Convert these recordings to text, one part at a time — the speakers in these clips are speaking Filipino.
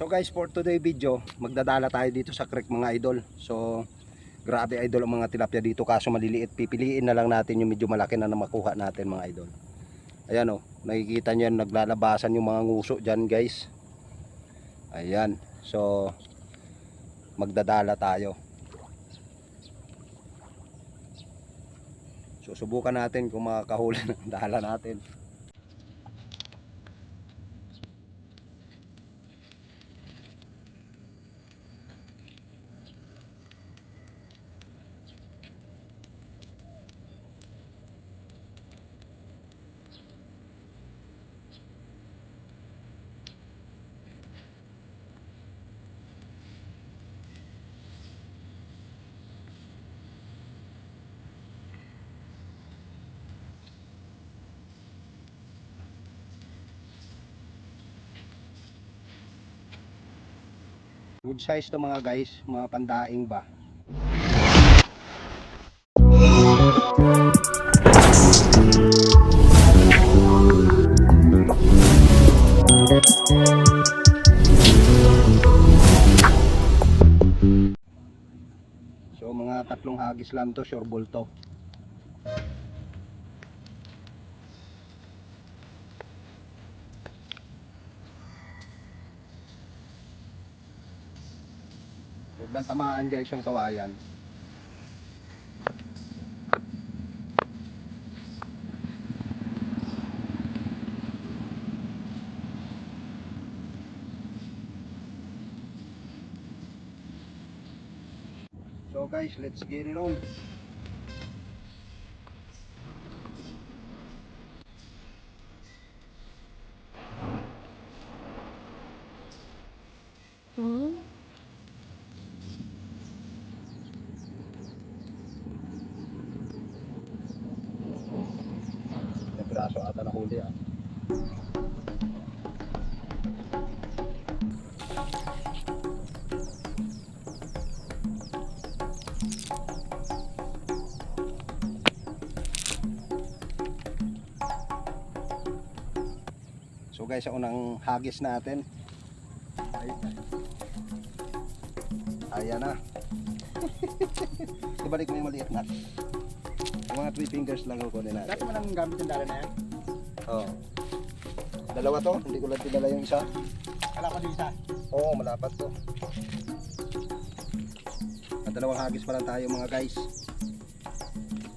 So guys, for today video, magdadala tayo dito sa creek mga idol. So grabe idol ang mga tilapia dito, kaso maliliit. Pipiliin na lang natin yung medyo malaki na makuha natin mga idol. Ayan o, nakikita nyo yan, naglalabasan yung mga nguso dyan guys. Ayan, so magdadala tayo. So subukan natin kung makakahuli ng dala natin. Good size to mga guys, mga pandaing ba. So mga tatlong hagis lang to, sure ball to. Huwag lang tamaan guys yung kawayan. So guys, let's get it on. May braso ata na huli ah. So guys, ang unang hagis natin. Ayan na. Ibalik mo yung maliit na. Yung mga 3 fingers lang ang kunin natin. Dati mo nang gamit yung dala na yan? Oo. Dalawa to, hindi ko lang tinala yung isa. Kala ko din isa. Oo, malapat to. At dalawang hagis pa lang tayo mga guys.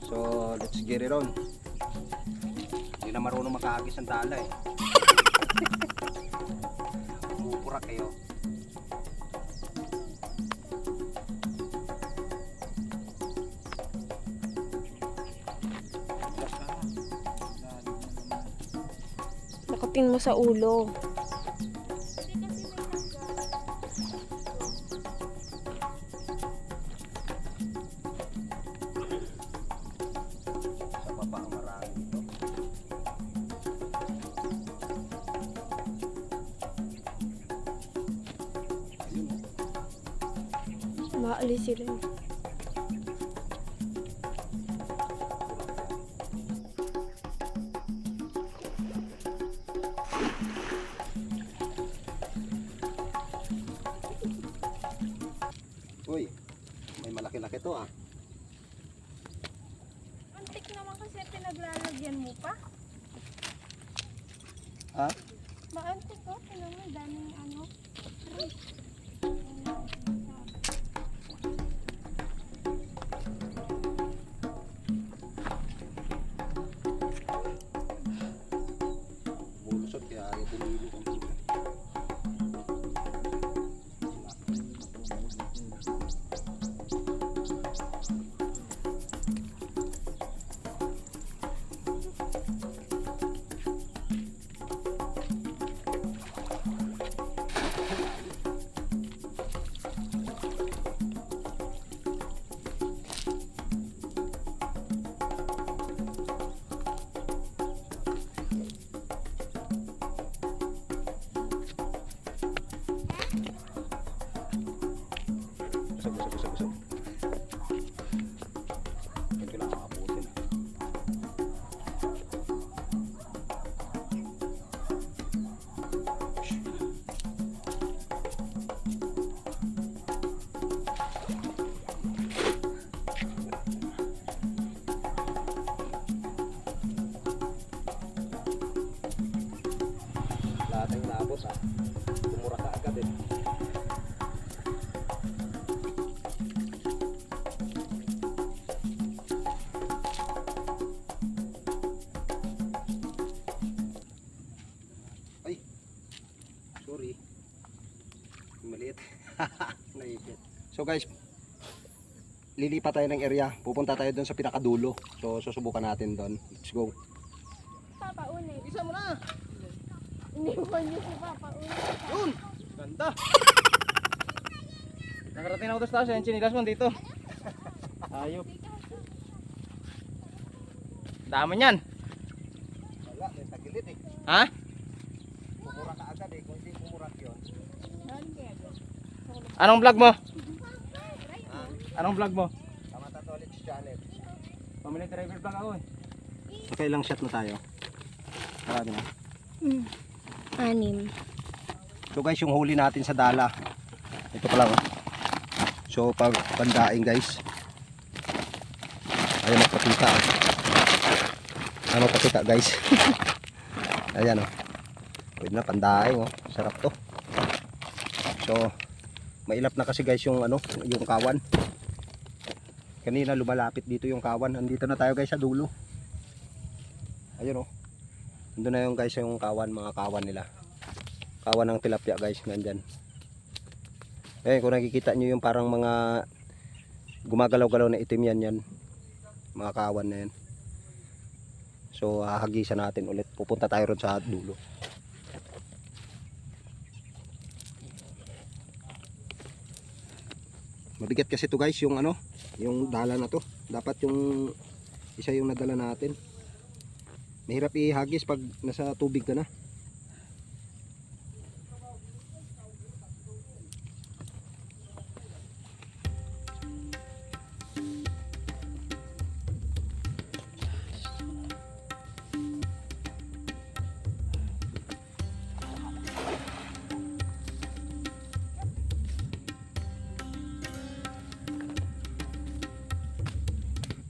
So, let's get it on. Hindi na marunong makahagis ng dala eh. Pupura kayo. Nakatin mo sa ulo. Sa baba ang marami ito. Ayun. Maalis sila. Uy, may malaki-laki to ah. Antik naman kasi pinaglalagyan mo pa. Ha? Maantik ko. Tingnan mo, daming ano. Bulusot kaya ayaw tumili ko. basta tumura ka agad eh. Ay, sorry. Maliit. Naipit. So guys, lilipat tayo ng area. Pupunta tayo doon sa pinakadulo. So susubukan natin doon. Let's go. Papa, unay. Isa mo na. Iniwan niyo si Papa, unay. Yun. Ganda. Nakarating ako sa taas. Yung chinilas mo dito. Ayop. Dami niyan. Wala, may tagilid eh. Ha? Pumura ka agad eh. Kung hindi pumurak yun. Anong vlog mo? Ah, Anong vlog mo? tama ulit si Janet. Family driver vlog ako eh. Okay, ilang shot na tayo. Marami na. 6. So guys, yung huli natin sa dala. Ito pa lang. Oh. So pag pandaing guys. Ayan magpakita. Ayan magpakita guys. Ayan oh. Pwede na pandaing oh. Sarap to. So mailap na kasi guys yung ano, yung kawan. Kanina lumalapit dito yung kawan. Andito na tayo guys sa dulo. Ayun oh. Nandun na yung guys yung kawan, mga kawan nila. Kawan ng tilapia guys, nandyan. Eh kung nakikita nyo yung parang mga gumagalaw-galaw na itim yan. Mga kawan na yan. So hahagisan natin ulit. Pupunta tayo ron sa dulo. Mabigat kasi to guys yung ano, yung dala na to. Dapat yung isa yung nadala natin. Mahirap ihagis pag nasa tubig ka na.